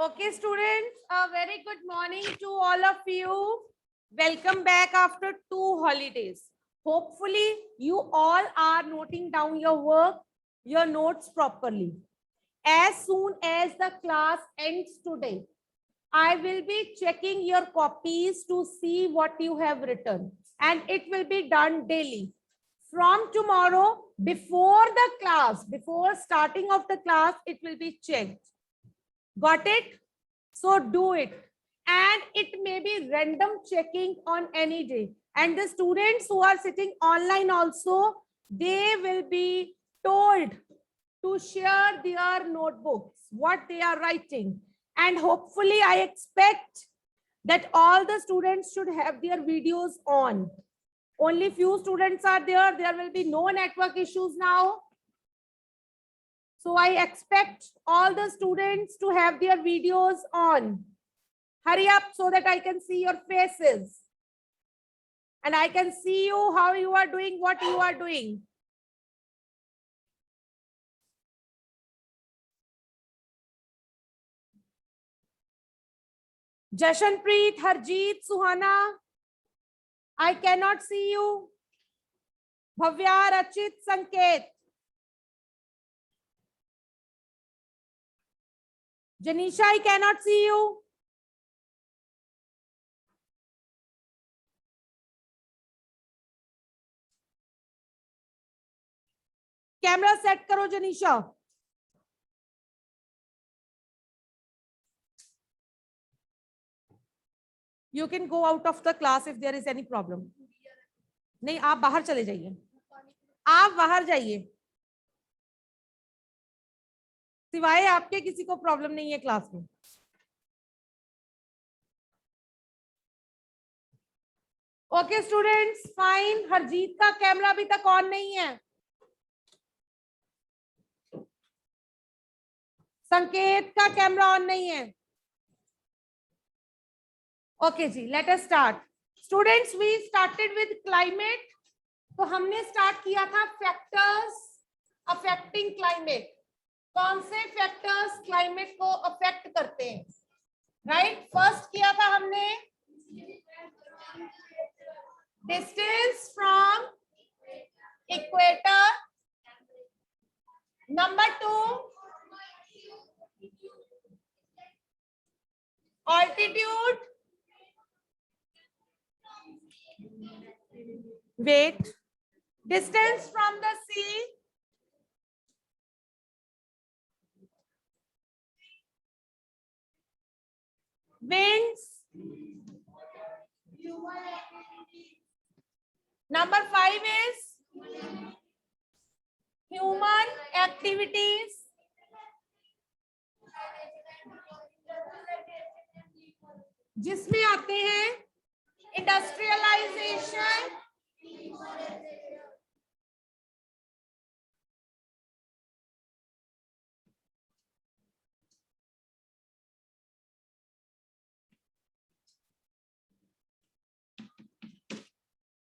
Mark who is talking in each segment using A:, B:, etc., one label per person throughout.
A: Okay, students, a very good morning to all of you. Welcome back after 2 holidays. Hopefully, you all are noting down your work, your notes properly. As soon as the class ends today, I will be checking your copies to see what you have written, and it will be done daily. From tomorrow, before the class, before starting of the class, it will be checked. Got it? So do it. And it may be random checking on any day. And the students who are sitting online also, they will be told to share their notebooks, what they are writing. And hopefully I expect that all the students should have their videos on. Only few students are there. There will be no network issues now. So I expect all the students to have their videos on. Hurry up so that I can see your faces. And I can see you, how you are doing, what you are doing. Jashanpreet, Harjeet, Suhana, I cannot see you. Bhavya, Rachit, Sanket. Janisha, I cannot see you. Camera set karo, Janisha. You can go out of the class if there is any problem. नहीं, आप बाहर चले जाइए. आप बाहर जाइए. सिवाय आपके किसी को प्रॉब्लम नहीं है क्लास में. Okay students, fine. हरजीत का कैमरा अभी तक ऑन नहीं है. संकेत का कैमरा ऑन नहीं है. ओके जी, let us start. Students, we started with climate. तो हमने स्टार्ट किया था फैक्टर्स अफेक्टिंग क्लाइमेट. कौन से फैक्टर्स क्लाइमेट को अफेक्ट करते हैं, राइट? फर्स्ट किया था हमने distance from equator. Number 2 altitude. Wait. Distance from the sea. Winds. Number 5 is human activities. जिसमें आते हैं industrialisation,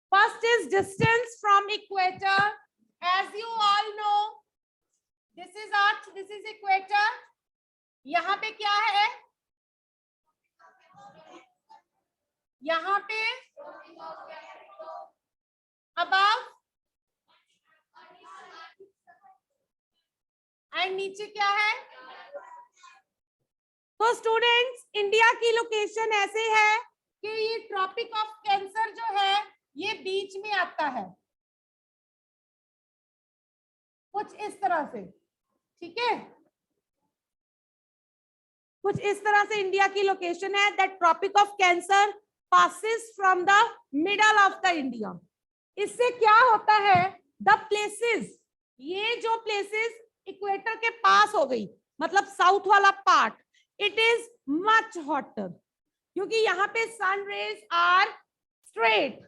A: first is distance from equator. As you all know, this is earth, this is equator. यहाँ पे क्या है? यहाँ पे above and नीचे क्या है? तो स्टूडेंट्स, इंडिया की लोकेशन ऐसे है कि ये ट्रॉपिक ऑफ कैंसर जो है ये बीच में आता है, कुछ इस तरह से. ठीक है, कुछ इस तरह से इंडिया की लोकेशन है. That tropic of cancer passes from the middle of the India. इससे क्या होता है? The places, ये जो places इक्वेटर के पास हो गई, मतलब साउथ वाला part, it is much hotter, क्योंकि यहाँ पे sun rays are straight,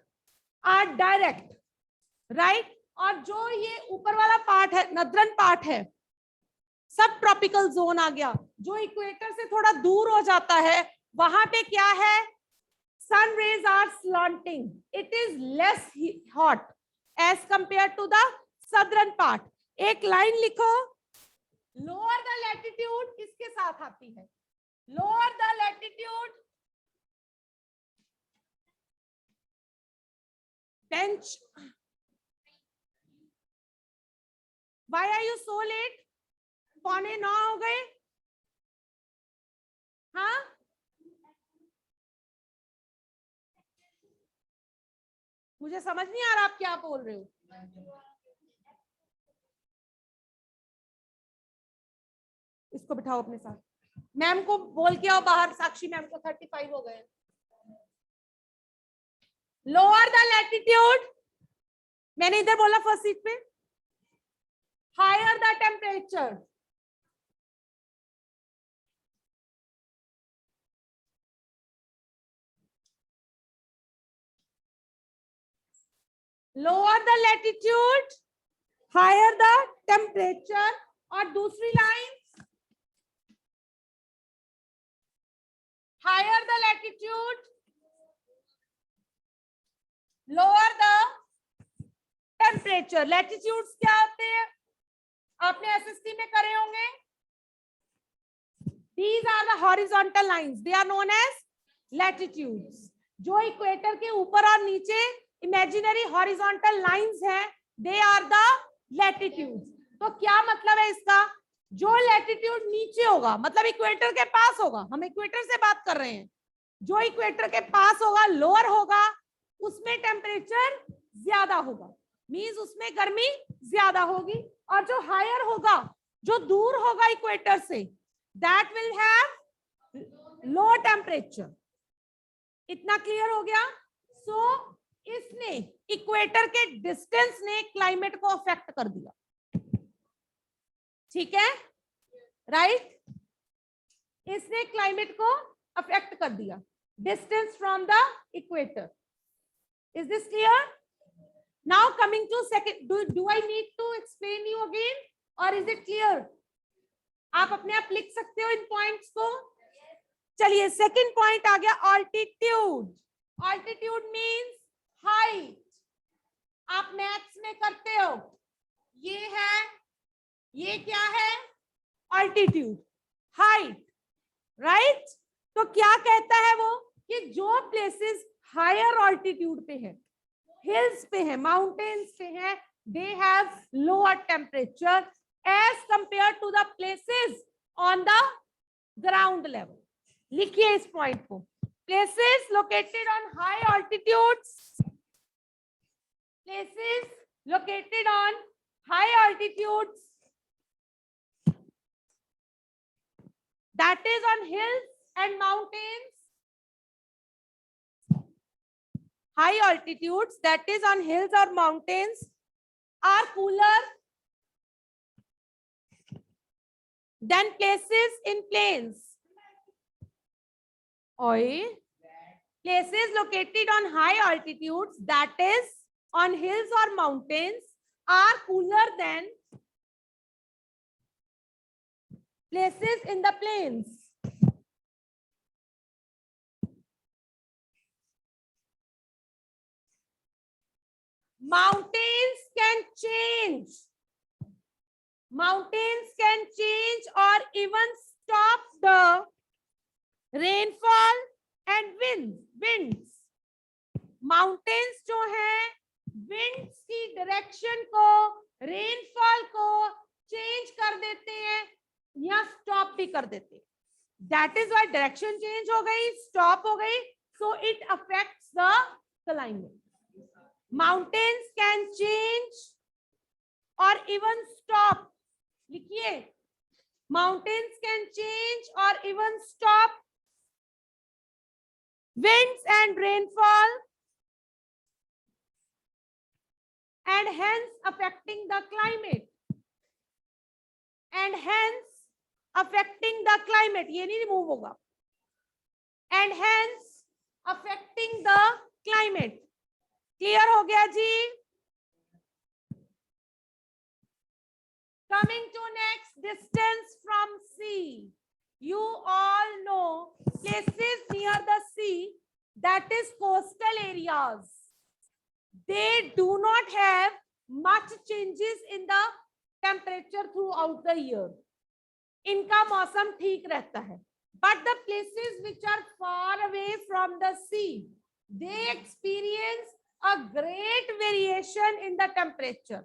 A: are direct, right? और जो ये ऊपर वाला पार्ट है, नदरन पार्ट है, सब ट्रॉपिकल जोन आ गया. जो इक्वेटर से थोड़ा दूर हो जाता है, वहां पे क्या है? sun rays are slanting. It is less hot as compared to the southern part. एक लाइन लिखो, lower the latitude इसके साथ आती है, lower the latitude, bench. Why are you so late? 8:45 हो गए. हाँ, मुझे समझ नहीं आ रहा आप क्या बोल रहे हो. इसको बिठाओ अपने साथ. मैम को बोल के आओ बाहर. साक्षी मैम को 35 हो गए. लोअर द लैटिट्यूड, मैंने इधर बोला फर्स्ट सीट पे. Higher the temperature, lower the latitude, higher the temperature. और दूसरी line, higher the latitude, lower the temperature. Latitudes क्या होते हैं? आपने एसएसटी में करे होंगे. These are the horizontal lines. They are known as latitudes. जो इक्वेटर के ऊपर और नीचे इमेजिनरी हॉरिजॉन्टल लाइंस हैं, they are the latitudes. तो क्या मतलब है इसका? जो लैटिट्यूड नीचे होगा, मतलब इक्वेटर के पास होगा, हम इक्वेटर से बात कर रहे हैं, जो इक्वेटर के पास होगा, लोअर होगा, उसमें टेम्परेचर ज्यादा होगा, मींस उसमें गर्मी ज्यादा होगी. और जो हायर होगा, जो दूर होगा इक्वेटर से, that will have low temperature. इतना क्लियर हो गया? सो इसने, इक्वेटर के डिस्टेंस ने क्लाइमेट को अफेक्ट कर दिया. ठीक है, राइट? इसने क्लाइमेट को अफेक्ट कर दिया, distance from the equator. Is this clear? Now coming to second, do I need to explain you again और इज इट क्लियर? आप अपने आप लिख सकते हो इन पॉइंट्स को. चलिए, सेकंड पॉइंट आ गया, ऑल्टीट्यूड. Altitude means height. आप मैथ्स में करते हो, ये है, ये क्या है? Altitude, height, right? तो क्या कहता है वो कि जो प्लेसेस हायर ऑल्टीट्यूड पे है, हिल्स पे है, माउंटेन्स पे है, they have lower temperature as compared to the places on the ground level. लिखिए इस पॉइंट को. Places located on high altitudes, places located on high altitudes, that is on hills and mountains, high altitudes that is on hills or mountains are cooler than places in plains. Places located on high altitudes that is on hills or mountains are cooler than places in the plains. Mountains can change. Mountains can change or even stop the rainfall and winds. Mountains जो है, winds की direction को, rainfall को change कर देते हैं या stop भी कर देते हैं. That is why direction change हो गई, स्टॉप हो गई, so it affects the climate. Mountains can change और इवन स्टॉप. लिखिए, माउंटेन्स कैन चेंज और even stop winds and rainfall and hence affecting the climate. And hence affecting the climate. ये नहीं remove होगा. And hence affecting the climate. Clear हो गया जी? Coming to next, distance from sea. You all know places near the sea, that is coastal areas. They do not have much changes in the temperature throughout the year. इनका मौसम ठीक रहता है. but the places which are far away from the sea, they experience a great variation in the temperature.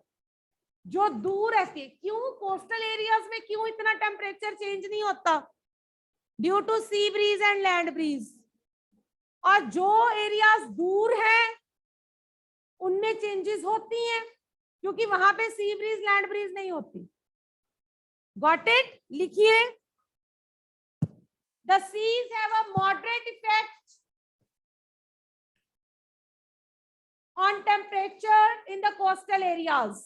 A: जो दूर रहती है, क्यों कोस्टल एरियाज में क्यों इतना टेम्परेचर चेंज नहीं होता? Due to sea breeze and land breeze. और जो एरियाज दूर है उनमें चेंजेस होती हैं क्योंकि वहां पे सी ब्रीज लैंड ब्रीज नहीं होती. Got it? लिखिए. The seas have a moderate effect on temperature in the coastal areas.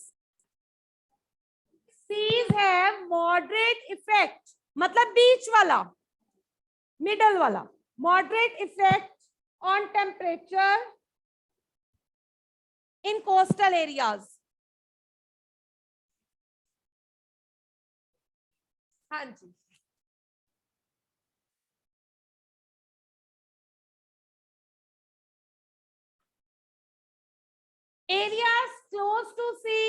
A: Seas have moderate effect, मतलब बीच वाला, मिडल वाला. Moderate effect on temperature in coastal areas. हाँ जी. Areas close to sea.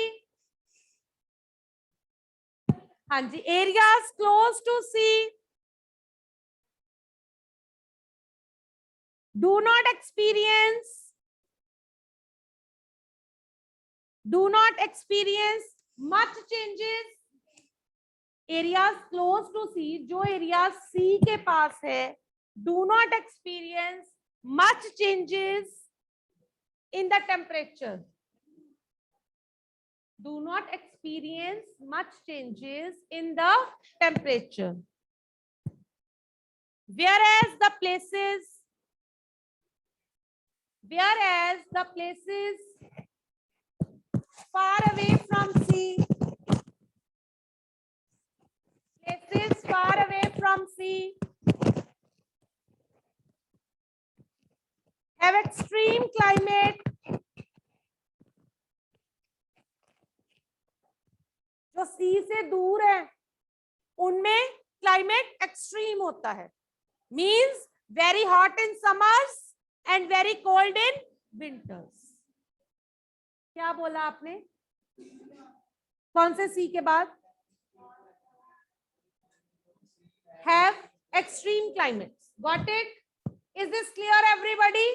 A: हाँ जी. Areas close to sea do not experience much changes. Areas close to sea, जो areas sea के पास है, do not experience much changes in the temperature. Do not experience much changes in the temperature. Whereas the places far away from sea, have extreme climate. जो सी से दूर है उनमें climate extreme होता है. Means very hot in summers and very cold in winters. क्या बोला आपने? कौन से सी के बाद? Have extreme climates. Got it? Is this clear, everybody?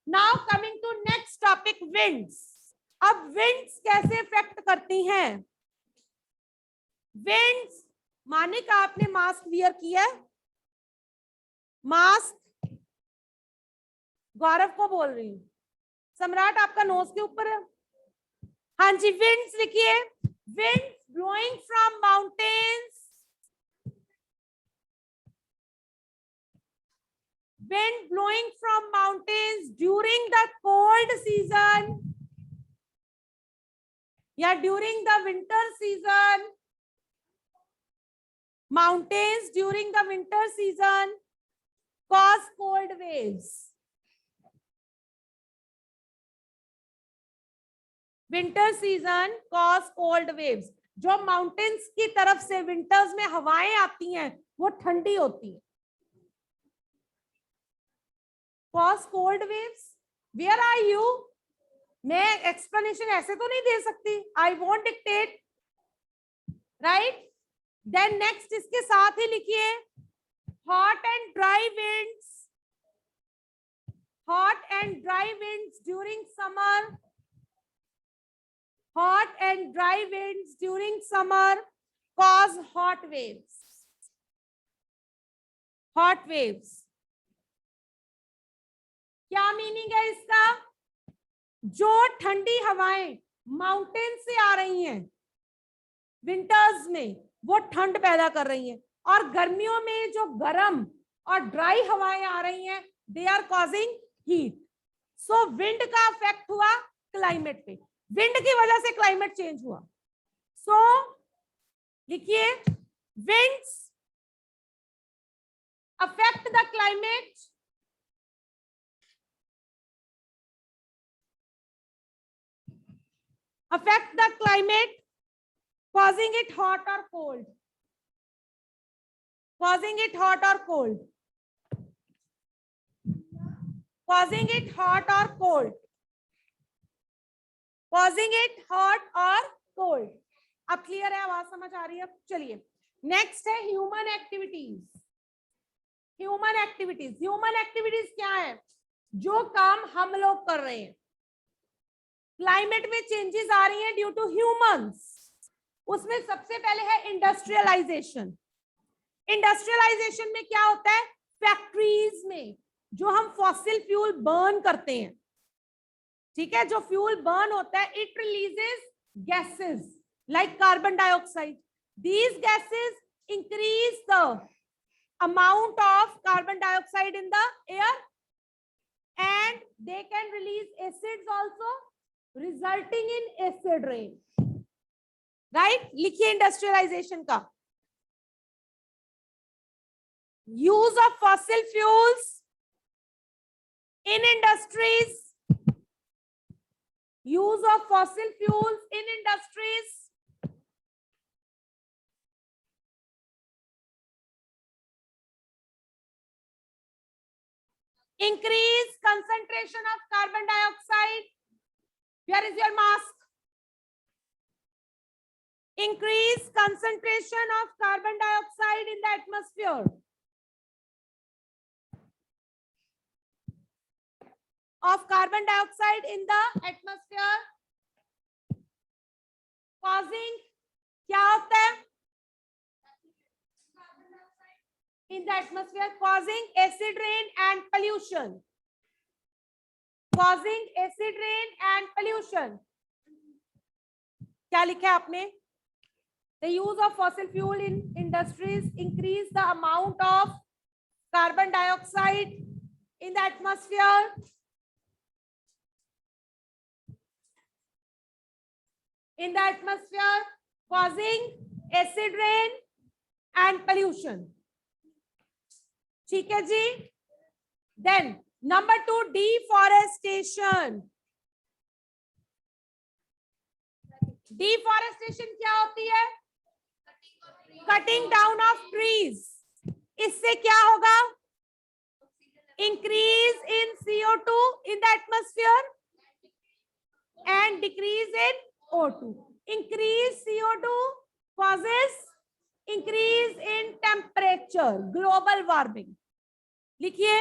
A: Now coming to next topic, winds. अब winds कैसे इफेक्ट करती हैं? Winds, मानिक आपने मास्क वियर किया है? मास्क गौरव को बोल रही हूँ. सम्राट आपका नोज के ऊपर है. हाँ जी. winds लिखिए. winds blowing from mountains. Wind blowing from mountains during the cold season, या during the winter season. Mountains during the winter season cause cold waves. Winter season cause cold waves. जो mountains की तरफ से winters में हवाएं आती हैं वो ठंडी होती है. Cause cold waves. Where are you? मैं explanation ऐसे तो नहीं दे सकती. I won't dictate. Right? Then next इसके साथ ही लिखिए hot and dry winds. Hot and dry winds during summer. Hot and dry winds during summer cause hot waves. Hot waves. क्या meaning है इसका? जो ठंडी हवाएं माउंटेन से आ रही हैं विंटर्स में वो ठंड पैदा कर रही हैं, और गर्मियों में जो गर्म और ड्राई हवाएं आ रही हैं they are causing heat. So wind का इफेक्ट हुआ क्लाइमेट पे. विंड की वजह से क्लाइमेट चेंज हुआ. सो लिखिए winds affect the climate causing it hot or cold. Causing it hot or cold. Causing it hot or cold. Causing it hot or cold. अब clear है? आवाज समझ आ रही है? चलिए नेक्स्ट है human activities. Human activities. Human activities क्या है? जो काम हम लोग कर रहे हैं। क्लाइमेट में चेंजेस आ रही हैं ड्यू टू ह्यूमंस। उसमें सबसे पहले है इंडस्ट्रियलाइजेशन। इंडस्ट्रियलाइजेशन में क्या होता है? फैक्ट्रीज में जो हम फॉसिल फ्यूल बर्न करते हैं, ठीक है, जो फ्यूल बर्न होता है, it releases gases like carbon dioxide. These gases increase the amount of carbon dioxide in the air and they can release acids also, resulting in acid rain. Right? लिखिए industrialisation का। use of fossil fuels in industries, use of fossil fuels in industries, increase concentration of carbon dioxide. Where is your mask? Increase concentration of carbon dioxide in the atmosphere. Of carbon dioxide in the atmosphere, causing क्या होता है? In the atmosphere, causing acid rain and pollution. Causing acid rain and pollution. क्या लिखा है आपने? The use of fossil fuel in industries increase the amount of carbon dioxide in the atmosphere. In the atmosphere, causing acid rain and pollution. ठीक है जी? Then number 2, deforestation. Deforestation क्या होती है? Cutting down of trees. इससे क्या होगा? Increase in CO2 in the atmosphere and decrease in O2. Increase CO2 causes increase in temperature, global warming. लिखिए,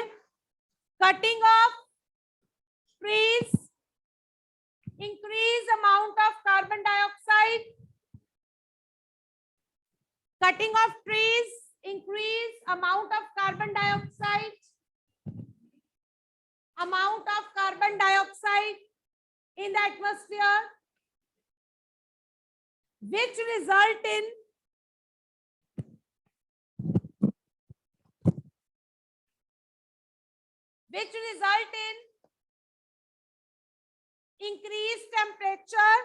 A: cutting of trees increase amount of carbon dioxide. Cutting of trees increase amount of carbon dioxide. Amount of carbon dioxide in the atmosphere, which result in increased temperature,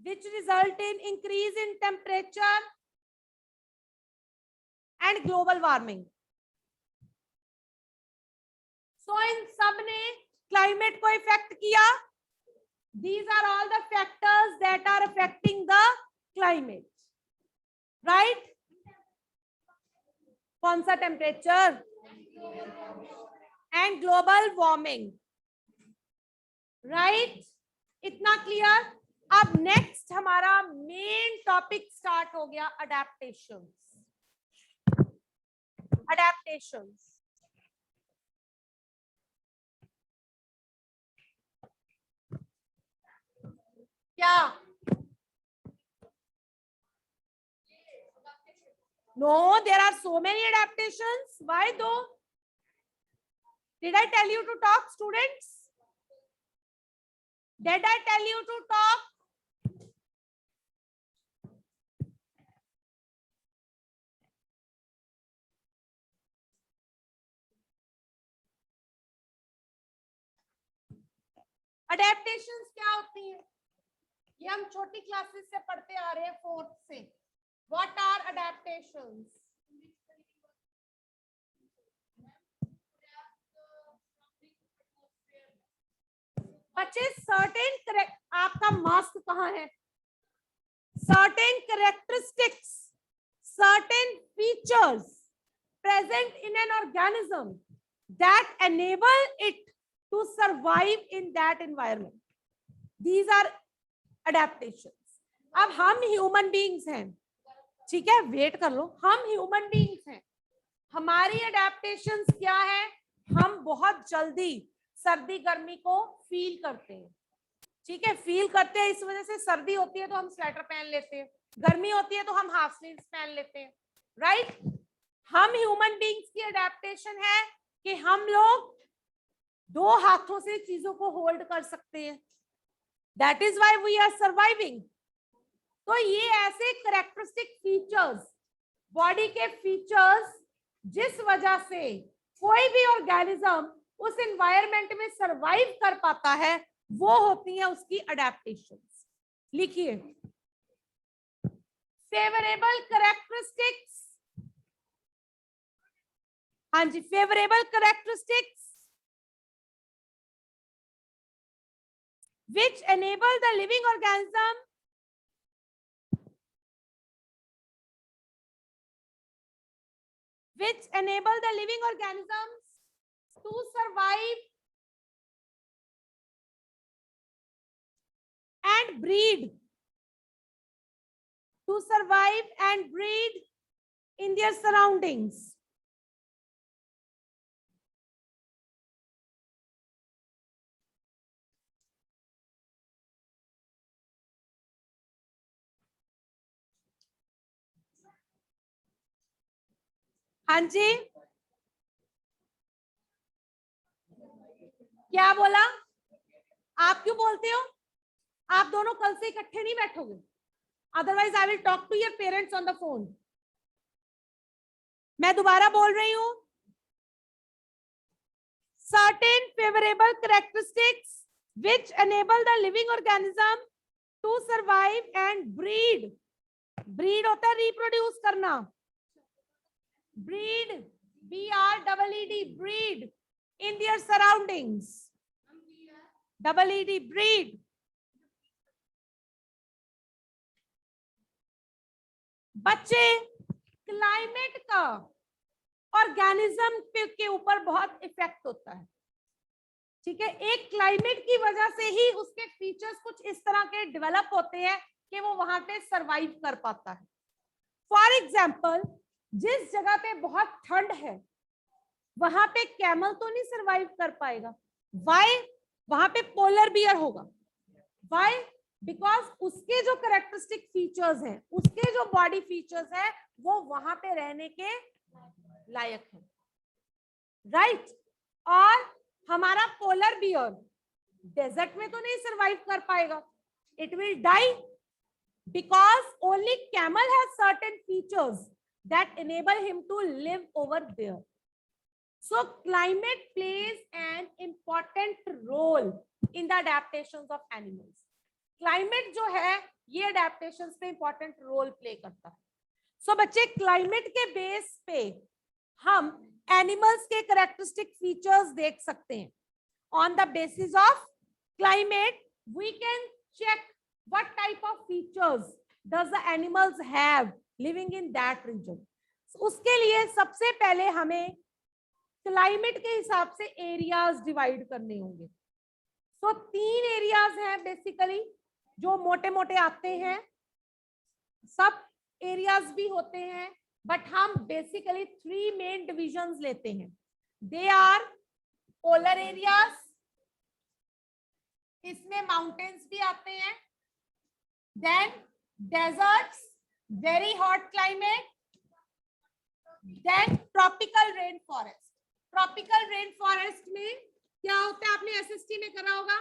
A: which result in increase in temperature and global warming. So इन सब ने climate को affect किया. These are all the factors that are affecting the climate, right? कौन सा temperature and global warming, right? इतना clear? अब next हमारा main topic start हो गया, अडेप्टेशंस. अडेप्टेशंस क्या? No, there are so many adaptations. Why though? Did I tell you to talk, students? Did I tell you to talk? Adaptations क्या होती है? ये हम छोटी क्लासेस से पढ़ते आ रहे हैं, 4th से. What are adaptations? बच्चे certain correct, आपका मास्क कहाँ है? Certain characteristics, certain features present in an organism that enable it to survive in that environment. These are adaptations. अब हम human beings हैं, ठीक है, वेट कर लो। हम ह्यूमन बीइंग्स हैं, हमारी अडेप्टेशंस क्या है, हम बहुत जल्दी सर्दी गर्मी को फील करते हैं। ठीक है, फील करते हैं, इस वजह से सर्दी होती है तो हम स्वेटर पहन लेते हैं, गर्मी होती है तो हम हाफ स्लीव्स पहन लेते हैं, राइट। हम ह्यूमन बीइंग्स की अडेप्टेशन है कि हम लोग 2 हाथों से चीजों को होल्ड कर सकते हैं, that is why we are surviving. तो ये ऐसे करेक्टरिस्टिक फीचर्स, बॉडी के फीचर्स, जिस वजह से कोई भी ऑर्गेनिज्म उस एनवायरनमेंट में सरवाइव कर पाता है, वो होती है उसकी अडेप्टेशंस। लिखिए, फेवरेबल करेक्टरिस्टिक्स, हाँ जी, favourable characteristics which enable the living organism to survive and breed, in their surroundings. हाँ जी, क्या बोला? आप क्यों बोलते हो? आप दोनों कल से इकट्ठे नहीं बैठोगे, otherwise I will talk to your parents on the phone. मैं दोबारा बोल रही हूं, certain favorable characteristics which enable the living organism to survive and breed. breed होता है reproduce करना, breed, BREED, breed in their surroundings, EED, breed. बच्चे, climate का ऑर्गेनिज्म के ऊपर बहुत इफेक्ट होता है, ठीक है। एक क्लाइमेट की वजह से ही उसके फीचर्स कुछ इस तरह के डेवलप होते हैं कि वो वहां पे सरवाइव कर पाता है। फॉर एग्जाम्पल, जिस जगह पे बहुत ठंड है वहां पे कैमल तो नहीं सरवाइव कर पाएगा, वाई? वहां पे पोलर बियर होगा, वाई? बिकॉज उसके जो करेक्टरिस्टिक फीचर्स हैं, उसके जो बॉडी फीचर्स है, वो वहां पे रहने के लायक है, राइट। और हमारा पोलर बियर डेजर्ट में तो नहीं सरवाइव कर पाएगा, it will die, because only camel has certain features that enable him to live over there. So climate plays an important role in the adaptations of animals. Climate जो है ये adaptations पे important role play करता है। So बच्चे, climate के base पे हम animals के characteristic features देख सकते हैं। On the basis of climate, we can check what type of features does the animals have living in that region. So उसके लिए सबसे पहले हमें क्लाइमेट के हिसाब से एरियाज डिवाइड करने होंगे। सो 3 एरियाज हैं बेसिकली जो मोटे मोटे आते हैं, सब एरियाज भी होते हैं, बट हम बेसिकली 3 मेन डिविजन्स लेते हैं। दे आर पोलर एरियाज, इसमें माउंटेन्स भी आते हैं, then deserts, very hot climate, then tropical rain forest. Tropical rain forest में क्या होता है, आपने एसएसटी में करा होगा,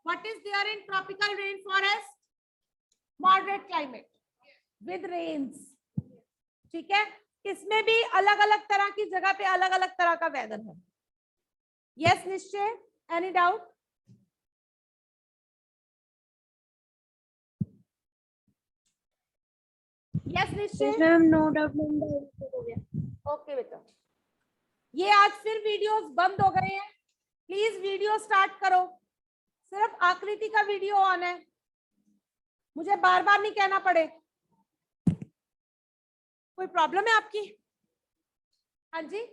A: what is there in tropical rain forest? Moderate climate with rains, ठीक है। इसमें भी अलग अलग तरह की जगह पे अलग अलग तरह का वेदर है। यस निश्चय, एनी डाउट? यस निश्चय,
B: नो डाउट।
A: ओके बेटा, ये आज फिर वीडियोस बंद हो गए हैं, प्लीज वीडियो स्टार्ट करो। सिर्फ आकृति का वीडियो ऑन है, मुझे बार बार नहीं कहना पड़े। कोई प्रॉब्लम है आपकी? हाँ जी,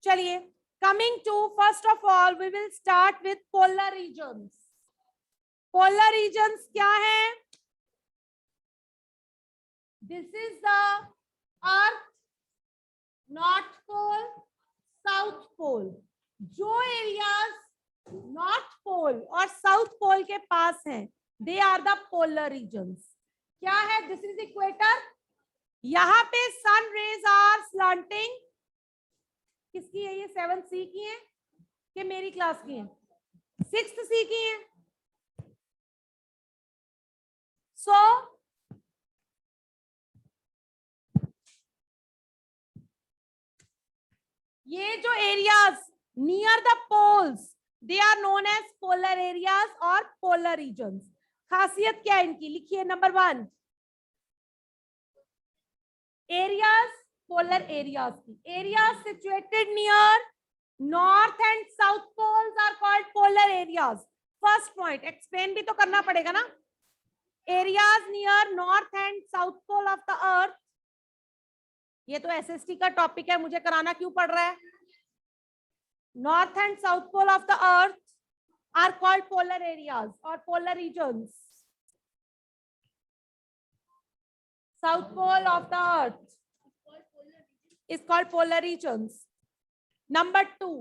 A: चलिए, coming to, first of all we will start with polar regions. Polar regions क्या है? This is the Earth, North Pole, South Pole. जो एरियाज नॉर्थ पोल और साउथ पोल के पास हैं, they are the polar regions. क्या है? This is equator. यहाँ पे सन रेज आर स्लांटिंग. किसकी है ये? 7th सी की है कि मेरी क्लास की है? 6th सी की है. सो ये जो areas near the poles, they are known as polar areas और पोलर रीजन्स. खासियत क्या है इनकी? लिखिए. नंबर 1, एरियाज, पोलर एरियाज की. Areas situated near north and south poles are called polar areas. First point explain भी तो करना पड़ेगा ना. Areas near north and south pole of the earth. ये तो एसएसटी का टॉपिक है, मुझे कराना क्यों पड़ रहा है? North and south pole of the earth are called polar areas और polar regions. South pole of the earth is called polar regions. Number 2,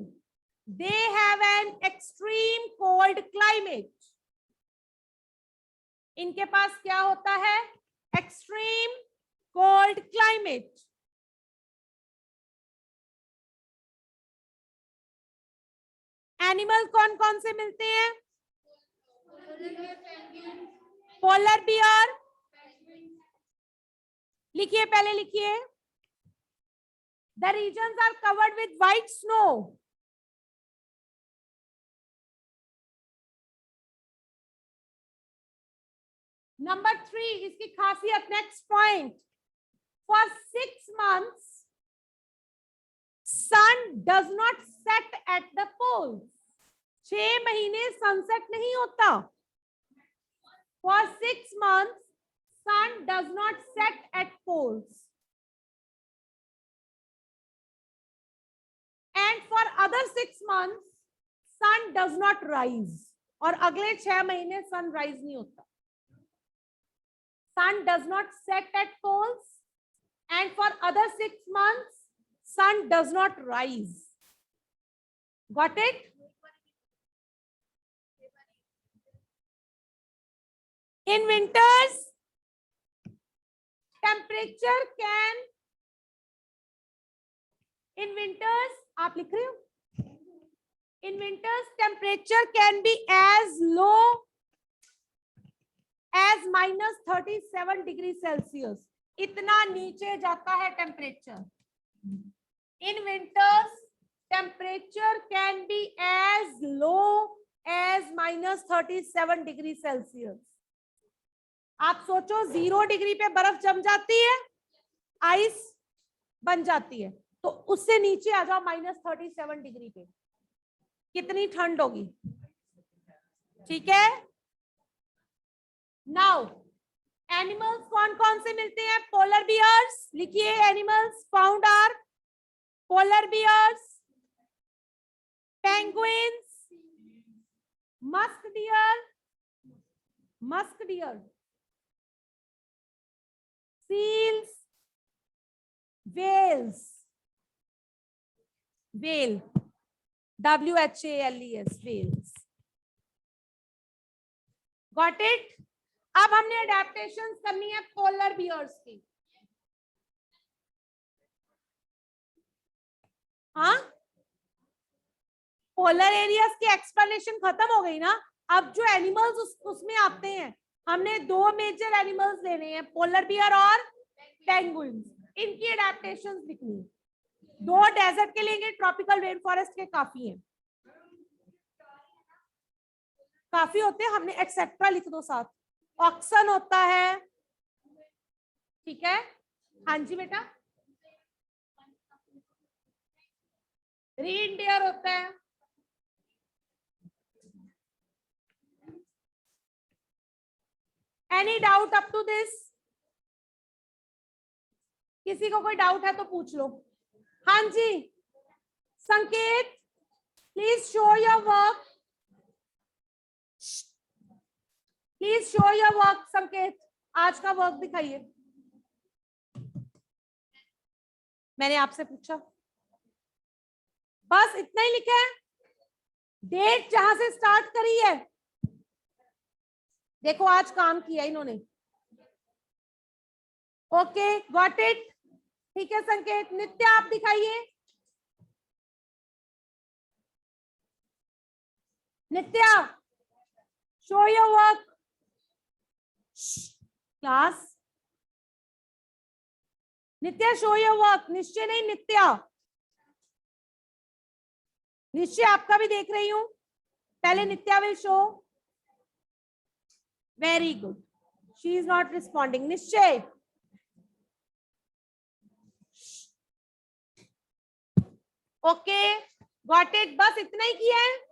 A: they have an extreme cold climate. इनके पास क्या होता है? Extreme cold climate. एनिमल कौन कौन से मिलते हैं? Polar bear. लिखिए, पहले लिखिए. The regions are covered with white snow. Number 3, इसकी खासियत, next point. For 6 months, sun does not set at the poles. 6 महीने सनसेट नहीं होता. For 6 months, sun does not set at poles. And for other 6 months, sun does not rise. और अगले 6 महीने sun rise नहीं होता. Sun does not set at poles, and for other 6 months, sun does not rise. Got it? In winters, temperature can, in winters, आप लिख रहे हो? In winters, temperature can be as low as -37 degree Celsius. इतना नीचे जाता है temperature. In winters, temperature can be as low as -37 degree Celsius. आप सोचो 0 डिग्री पे बर्फ जम जाती है, आइस बन जाती है, तो उससे नीचे आ जाओ -37 डिग्री पे, कितनी ठंड होगी. ठीक है. नाउ एनिमल्स कौन कौन से मिलते हैं? Polar bears. लिखिए, animals found are polar bears, penguins, musk deer, seals, whales, whale, WHALES, whales. Got it? अब हमने अडेप्टेशंस करनी है पोलर बियर्स की. हाँ, पोलर एरियाज की एक्सप्लेनेशन खत्म हो गई ना. अब जो एनिमल्स उसमें आते हैं, हमने 2 मेजर एनिमल्स लेने हैं, पोलर बियर और पेंगुइन्स. इनकी एडेप्टेशंस लिखनी है. 2 डेजर्ट के लेंगे, ट्रॉपिकल रेन फॉरेस्ट के काफी हैं. काफी होते हैं, हमने एक्सेट्रा लिख दो साथ. ऑक्सन होता है. ठीक है. हाँ जी बेटा. रेनडियर होता है. Any doubt up to this? किसी को कोई डाउट है तो पूछ लो. हाँ जी, संकेत, please show your work. Please show your work. संकेत, आज का वर्क दिखाइए. मैंने आपसे पूछा, बस इतना ही लिखा है, डेट जहां से स्टार्ट करी है। देखो आज काम किया इन्होंने। Okay got it. ठीक है संकेत। नित्य आप दिखाइए। Nitya show your work. Class Nitya show your work. Nishchay नहीं नित्या, निश्चय आपका भी देख रही हूं। पहले Nitya will show. Very good, she is not responding. Nishchay okay got it. बस इतना ही किया है।